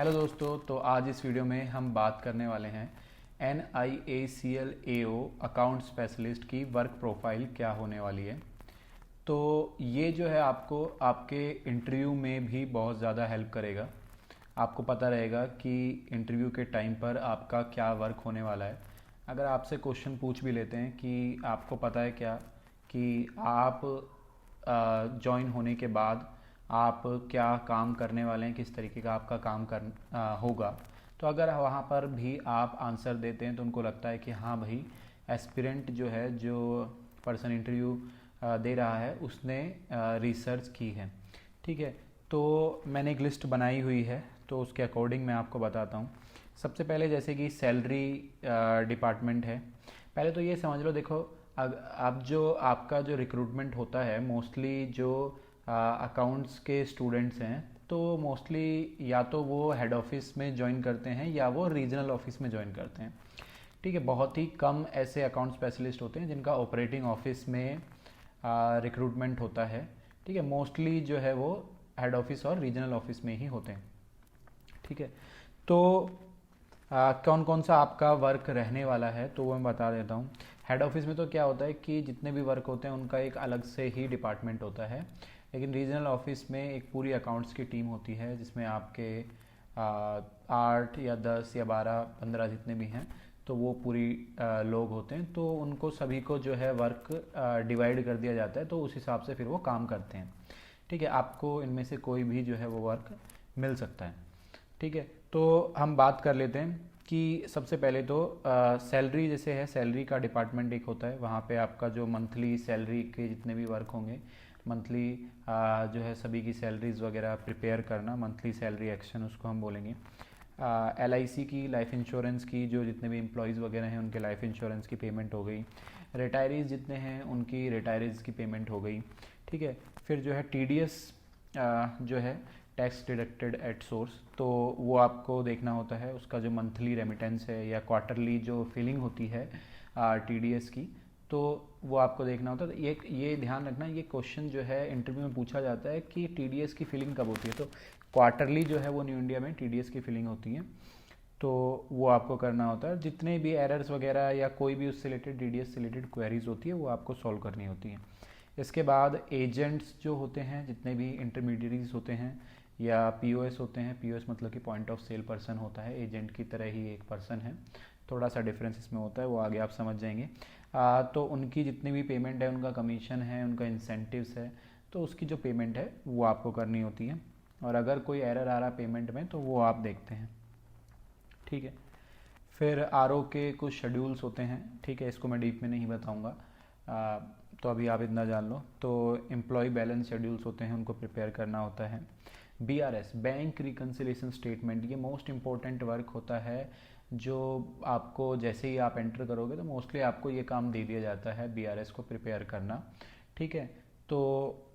Hello दोस्तों, तो आज इस वीडियो में हम बात करने वाले हैं NIACL अकाउंट स्पेशलिस्ट की वर्क प्रोफाइल क्या होने वाली है। तो ये जो है आपको आपके इंटरव्यू में भी बहुत ज़्यादा हेल्प करेगा। आपको पता रहेगा कि इंटरव्यू के टाइम पर आपका क्या वर्क होने वाला है। अगर आपसे क्वेश्चन पूछ भी लेते हैं कि आपको पता है क्या कि आप जॉइन होने के बाद आप क्या काम करने वाले हैं, किस तरीके का आपका काम होगा, तो अगर वहाँ पर भी आप आंसर देते हैं तो उनको लगता है कि हाँ भाई, एस्पिरेंट जो है, जो पर्सन इंटरव्यू दे रहा है, उसने रिसर्च की है। ठीक है, तो मैंने एक लिस्ट बनाई हुई है, तो उसके अकॉर्डिंग मैं आपको बताता हूँ। सबसे पहले जैसे कि सैलरी डिपार्टमेंट है। पहले तो ये समझ लो, देखो अब जो आपका जो रिक्रूटमेंट होता है, मोस्टली जो अकाउंट्स के स्टूडेंट्स हैं, तो मोस्टली या तो वो हेड ऑफिस में ज्वाइन करते हैं या वो रीजनल ऑफिस में ज्वाइन करते हैं। ठीक है, बहुत ही कम ऐसे अकाउंट स्पेशलिस्ट होते हैं जिनका ऑपरेटिंग ऑफिस में रिक्रूटमेंट होता है। ठीक है, मोस्टली जो है वो हेड ऑफिस और रीजनल ऑफिस में ही होते हैं। ठीक है, तो कौन कौन सा आपका वर्क रहने वाला है तो वो मैं बता देता हूँ। हेड ऑफिस में तो क्या होता है कि जितने भी वर्क होते हैं उनका एक अलग से ही डिपार्टमेंट होता है, लेकिन रीजनल ऑफिस में एक पूरी अकाउंट्स की टीम होती है जिसमें आपके 8 या 10 या 12-15 जितने भी हैं, तो वो पूरी लोग होते हैं। तो उनको सभी को जो है वर्क डिवाइड कर दिया जाता है, तो उस हिसाब से फिर वो काम करते हैं। ठीक है, आपको इनमें से कोई भी जो है वो वर्क मिल सकता है। ठीक है, तो हम बात कर लेते हैं कि सबसे पहले तो सैलरी जैसे है, सैलरी का डिपार्टमेंट एक होता है। वहाँ पे आपका जो मंथली सैलरी के जितने भी वर्क होंगे, मंथली जो है सभी की सैलरीज वगैरह प्रिपेयर करना, मंथली सैलरी एक्शन उसको हम बोलेंगे। LIC की, लाइफ इंश्योरेंस की, जो जितने भी एम्प्लॉयज़ वगैरह हैं उनके लाइफ इंश्योरेंस की पेमेंट हो गई। रिटायरीज़ जितने हैं उनकी रिटायरीज़ की पेमेंट हो गई। ठीक है, फिर जो है TDS जो है टैक्स डिडक्टेड एट सोर्स, तो वो आपको देखना होता है। उसका जो मंथली रेमिटेंस है या क्वार्टरली जो फिलिंग होती है TDS की, तो वो आपको देखना होता है। तो ये ध्यान रखना, ये क्वेश्चन जो है इंटरव्यू में पूछा जाता है कि TDS की फिलिंग कब होती है। तो क्वार्टरली जो है वो न्यू इंडिया में TDS की फिलिंग होती है, तो वो आपको करना होता है। जितने भी एरर्स वगैरह या कोई भी उससे रिलेटेड TDS से रिलेटेड क्वेरीज होती है वो आपको सॉल्व करनी होती है। इसके बाद एजेंट्स जो होते हैं, जितने भी इंटरमीडियरीज होते हैं या POS होते हैं, POS मतलब कि पॉइंट ऑफ सेल पर्सन होता है, एजेंट की तरह ही एक पर्सन है, थोड़ा सा डिफरेंस इसमें होता है, वो आगे आप समझ जाएंगे। तो उनकी जितनी भी पेमेंट है, उनका कमीशन है, उनका इंसेंटिव्स है, तो उसकी जो पेमेंट है वो आपको करनी होती है। और अगर कोई एरर आ रहा पेमेंट में तो वो आप देखते हैं। ठीक है, फिर RO के कुछ शेड्यूल्स होते हैं। ठीक है, इसको मैं डीप में नहीं बताऊंगा, तो अभी आप इतना जान लो। तो एम्प्लॉय बैलेंस शेड्यूल्स होते हैं, उनको प्रिपेयर करना होता है। BRS, बैंक रिकन्सिलेशन स्टेटमेंट, ये मोस्ट इम्पॉर्टेंट वर्क होता है, जो आपको जैसे ही आप एंटर करोगे तो मोस्टली आपको ये काम दे दिया जाता है BRS को प्रिपेयर करना। ठीक है, तो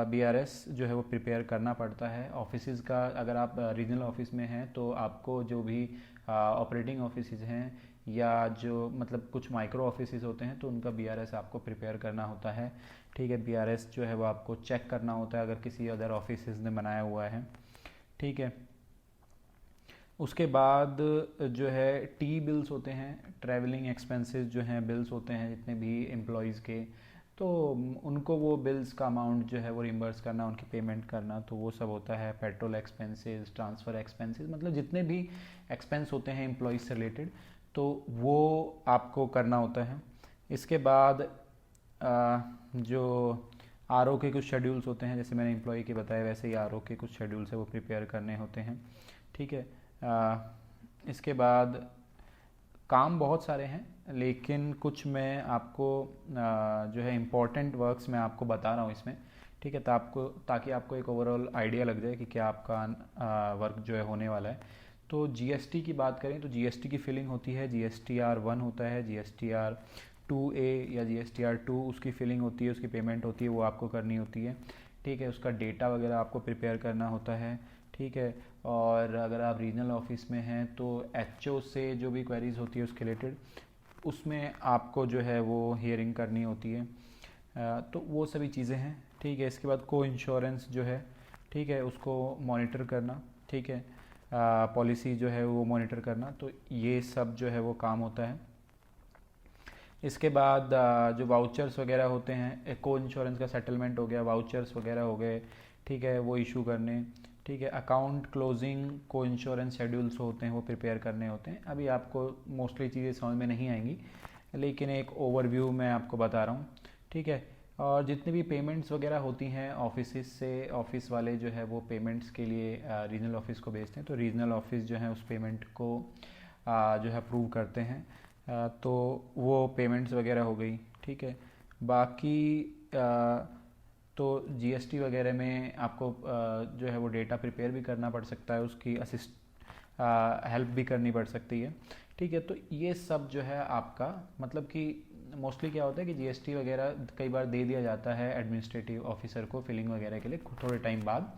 BRS जो है वो प्रिपेयर करना पड़ता है। ऑफिस का, अगर आप रीजनल ऑफिस में हैं तो आपको जो भी ऑपरेटिंग ऑफिस हैं या जो मतलब कुछ माइक्रो ऑफिस होते हैं, तो उनका BRS आपको प्रिपेयर करना होता है। ठीक है, BRS जो है वो आपको चेक करना होता है अगर किसी अदर ऑफिस ने बनाया हुआ है। ठीक है, उसके बाद जो है T बिल्स होते हैं, ट्रैवलिंग एक्सपेंसेस जो हैं, बिल्स होते हैं जितने भी एम्प्लॉयज़ के, तो उनको वो बिल्स का अमाउंट जो है वो रिम्बर्स करना, उनकी पेमेंट करना, तो वो सब होता है। पेट्रोल एक्सपेंसेस, ट्रांसफ़र एक्सपेंसेस, मतलब जितने भी एक्सपेंस होते हैं एम्प्लॉयज़ से रिलेटेड, तो वो आपको करना होता है। इसके बाद जो RO के कुछ शेड्यूल्स होते हैं, जैसे मैंने एम्प्लॉय के बताया वैसे ही RO के कुछ शेड्यूल्स है वो प्रिपेयर करने होते हैं। ठीक है, इसके बाद काम बहुत सारे हैं, लेकिन कुछ मैं आपको जो है इम्पोर्टेंट वर्क्स मैं आपको बता रहा हूँ इसमें। ठीक है, तो आपको, ताकि आपको एक ओवरऑल आइडिया लग जाए कि क्या आपका वर्क जो है होने वाला है। तो GST की बात करें तो GST की फिलिंग होती है, GSTR 1 होता है, GSTR 2A या GSTR 2, उसकी फिलिंग होती है, उसकी पेमेंट होती है, वो आपको करनी होती है। ठीक है, उसका डेटा वगैरह आपको प्रिपेयर करना होता है। ठीक है, और अगर आप रीजनल ऑफिस में हैं तो HO से जो भी क्वेरीज होती है उसके रिलेटेड, उसमें आपको जो है वो हियरिंग करनी होती है। तो वो सभी चीज़ें हैं। ठीक है, इसके बाद को इंश्योरेंस जो है, ठीक है, उसको मॉनिटर करना। ठीक है, पॉलिसी जो है वो मॉनिटर करना, तो ये सब जो है वो काम होता है। इसके बाद जो वाउचर्स वगैरह होते हैं, को इंश्योरेंस का सेटलमेंट हो गया, वाउचर्स वगैरह हो गए, ठीक है, वो इशू करने, ठीक है। अकाउंट क्लोजिंग को इंश्योरेंस शेड्यूल्स होते हैं वो प्रिपेयर करने होते हैं। अभी आपको मोस्टली चीज़ें समझ में नहीं आएंगी, लेकिन एक ओवरव्यू मैं आपको बता रहा हूँ, ठीक है। और जितनी भी पेमेंट्स वगैरह होती हैं ऑफिस से, ऑफिस वाले जो है वो पेमेंट्स के लिए रीजनल ऑफिस को भेजते हैं, तो रीजनल ऑफिस जो है उस पेमेंट को जो है अप्रूव करते हैं, तो वो पेमेंट्स वगैरह हो गई, ठीक है। बाकी तो जीएसटी वगैरह में आपको जो है वो डेटा प्रिपेयर भी करना पड़ सकता है, उसकी हेल्प भी करनी पड़ सकती है, ठीक है। तो ये सब जो है आपका मतलब कि मोस्टली क्या होता है कि जीएसटी वगैरह कई बार दे दिया जाता है एडमिनिस्ट्रेटिव ऑफिसर को फिलिंग वगैरह के लिए थोड़े टाइम बाद,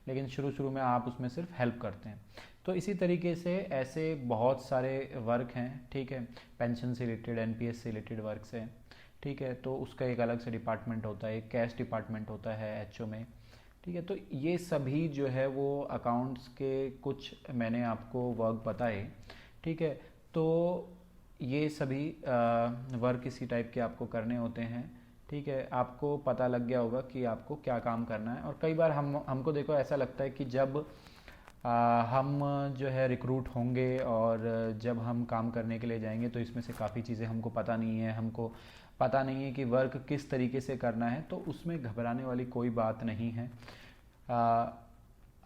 लेकिन शुरू में आप उसमें सिर्फ हेल्प करते हैं। तो इसी तरीके से ऐसे बहुत सारे वर्क हैं, ठीक है। पेंशन से रिलेटेड, एनपीएस से रिलेटेड वर्क है, ठीक है। तो उसका एक अलग से डिपार्टमेंट होता है, एक कैश डिपार्टमेंट होता है एचओ में, ठीक है। तो ये सभी जो है वो अकाउंट्स के कुछ मैंने आपको वर्क बताए, ठीक है। तो ये सभी वर्क इसी टाइप के आपको करने होते हैं, ठीक है। आपको पता लग गया होगा कि आपको क्या काम करना है। और कई बार हमको देखो ऐसा लगता है कि जब हम जो है रिक्रूट होंगे और जब हम काम करने के लिए जाएंगे तो इसमें से काफ़ी चीज़ें हमको पता नहीं है, हमको पता नहीं है कि वर्क किस तरीके से करना है, तो उसमें घबराने वाली कोई बात नहीं है।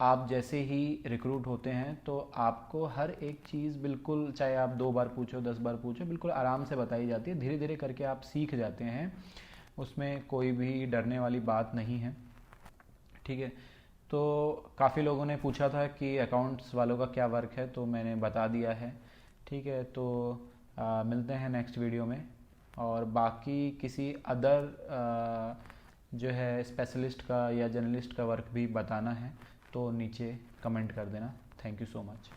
आप जैसे ही रिक्रूट होते हैं तो आपको हर एक चीज़ बिल्कुल, चाहे आप 2 बार पूछो 10 बार पूछो, बिल्कुल आराम से बताई जाती है, धीरे धीरे करके आप सीख जाते हैं, उसमें कोई भी डरने वाली बात नहीं है, ठीक है। तो काफ़ी लोगों ने पूछा था कि अकाउंट्स वालों का क्या वर्क है, तो मैंने बता दिया है, ठीक है। तो मिलते हैं नेक्स्ट वीडियो में, और बाकी किसी अदर जो है स्पेशलिस्ट का या जर्नलिस्ट का वर्क भी बताना है तो नीचे कमेंट कर देना। Thank you so much.